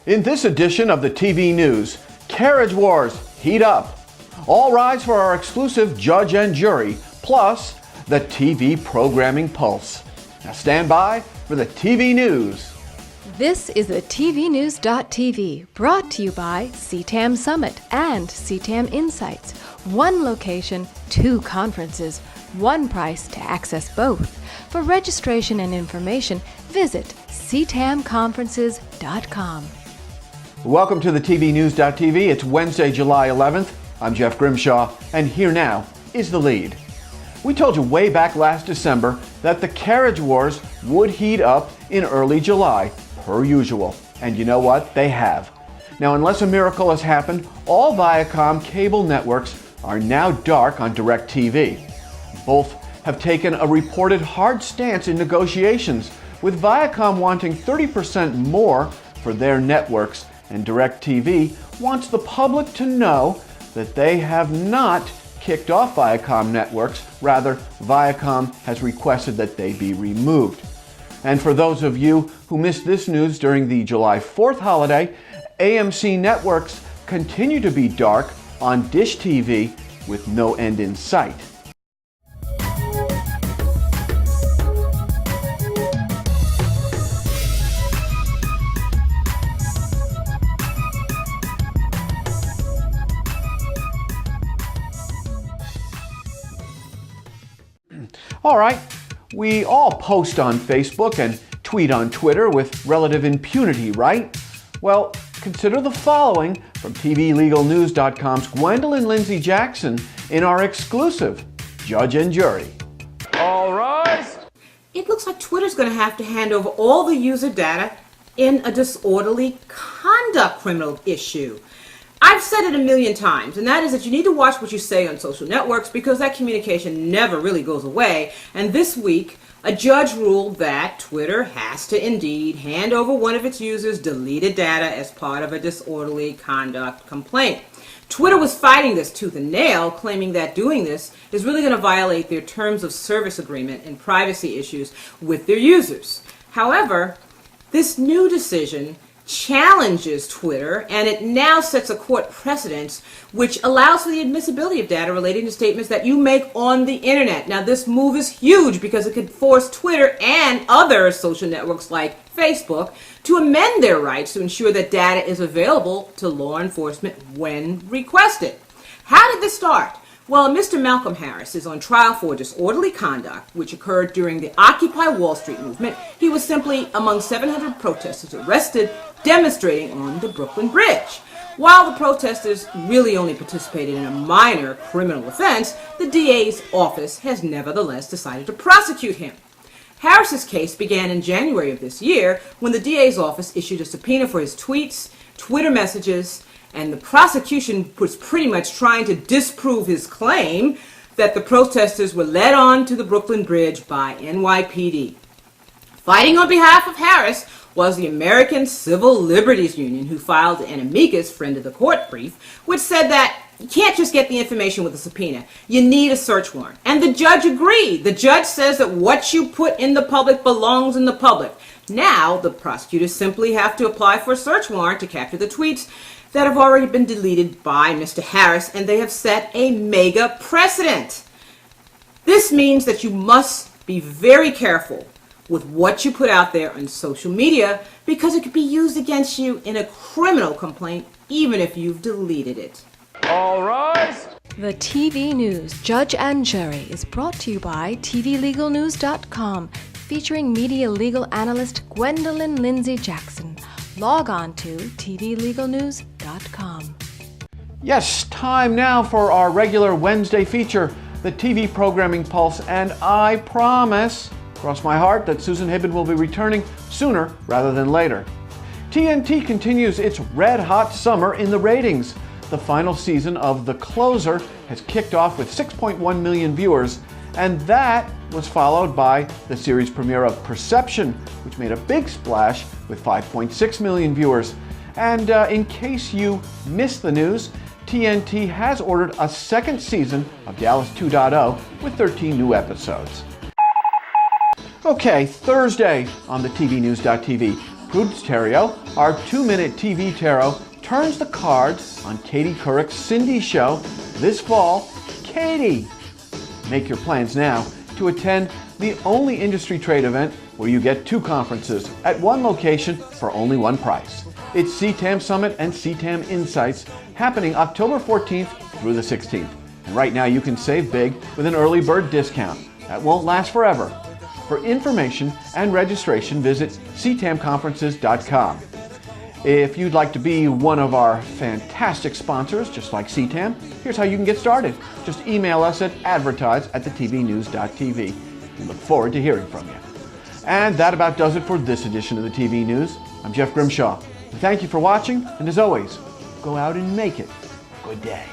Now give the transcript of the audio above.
In this edition of the TV News, carriage wars heat up. All rise for our exclusive Judge and Jury, plus the TV programming pulse. Now stand by for the TV News. This is the TVNews.tv, brought to you by CTAM Summit and CTAM Insights. One location, two conferences, one price to access both. For registration and information, visit ctamconferences.com. Welcome to the TVNews.tv. It's Wednesday, July 11th. I'm Jeff Grimshaw, and here now is the lead. We told you way back last December that the carriage wars would heat up in early July, per usual. And you know what? They have. Now, unless a miracle has happened, all Viacom cable networks are now dark on DirecTV. Both have taken a reported hard stance in negotiations, with Viacom wanting 30% more for their networks, and DirecTV wants the public to know that they have not kicked off Viacom networks. Rather, Viacom has requested that they be removed. And for those of you who missed this news during the July 4th holiday, AMC networks continue to be dark on Dish TV with no end in sight. All right, we all post on Facebook and tweet on Twitter with relative impunity, right? Well, consider the following from TVLegalNews.com's Gwendolyn Lindsay Jackson in our exclusive Judge and Jury. All rise. It looks like Twitter's going to have to hand over all the user data in a disorderly conduct criminal issue. I've said it a million times, and that is that you need to watch what you say on social networks because that communication never really goes away. And this week, a judge ruled that Twitter has to indeed hand over one of its users' deleted data as part of a disorderly conduct complaint. Twitter was fighting this tooth and nail, claiming that doing this is really going to violate their terms of service agreement and privacy issues with their users. However, this new decision challenges Twitter, and it now sets a court precedent which allows for the admissibility of data relating to statements that you make on the internet. Now, this move is huge because it could force Twitter and other social networks like Facebook to amend their rights to ensure that data is available to law enforcement when requested. How did this start? Well, Mr. Malcolm Harris is on trial for disorderly conduct, which occurred during the Occupy Wall Street movement. He was simply among 700 protesters arrested demonstrating on the Brooklyn Bridge. While the protesters really only participated in a minor criminal offense, the DA's office has nevertheless decided to prosecute him. Harris's case began in January of this year when the DA's office issued a subpoena for his tweets, Twitter messages, and the prosecution was pretty much trying to disprove his claim that the protesters were led on to the Brooklyn Bridge by NYPD. Fighting on behalf of Harris was the American Civil Liberties Union, who filed an amicus friend of the court brief, which said that you can't just get the information with a subpoena. You need a search warrant. And the judge agreed. The judge says that what you put in the public belongs in the public. Now, the prosecutors simply have to apply for a search warrant to capture the tweets that have already been deleted by Mr. Harris, and they have set a mega precedent. This means that you must be very careful with what you put out there on social media because it could be used against you in a criminal complaint even if you've deleted it. All rise. The TV News Judge and Jury is brought to you by TVLegalNews.com, featuring media legal analyst Gwendolyn Lindsay Jackson. Log on to TVLegalNews.com. Yes, time now for our regular Wednesday feature, the TV Programming Pulse, and I promise, cross my heart, that Susan Hibben will be returning sooner rather than later. TNT continues its red-hot summer in the ratings. The final season of The Closer has kicked off with 6.1 million viewers, and that was followed by the series premiere of Perception, which made a big splash with 5.6 million viewers. And in case you missed the news, TNT has ordered a second season of Dallas 2.0 with 13 new episodes. Okay, Thursday on the TVNews.tv. Prudence Theriault, our 2-minute TV tarot, turns the cards on Katie Couric's Cindy Show this fall. Katie! Make your plans now to attend the only industry trade event where you get 2 conferences at one location for only one price. It's CTAM Summit and CTAM Insights, happening October 14th through the 16th. And right now you can save big with an early bird discount. That won't last forever. For information and registration, visit ctamconferences.com. If you'd like to be one of our fantastic sponsors, just like CTAM, here's how you can get started. Just email us at advertise@thetvnews.tv. We look forward to hearing from you. And that about does it for this edition of the TV News. I'm Jeff Grimshaw. Thank you for watching, and as always, go out and make it a good day.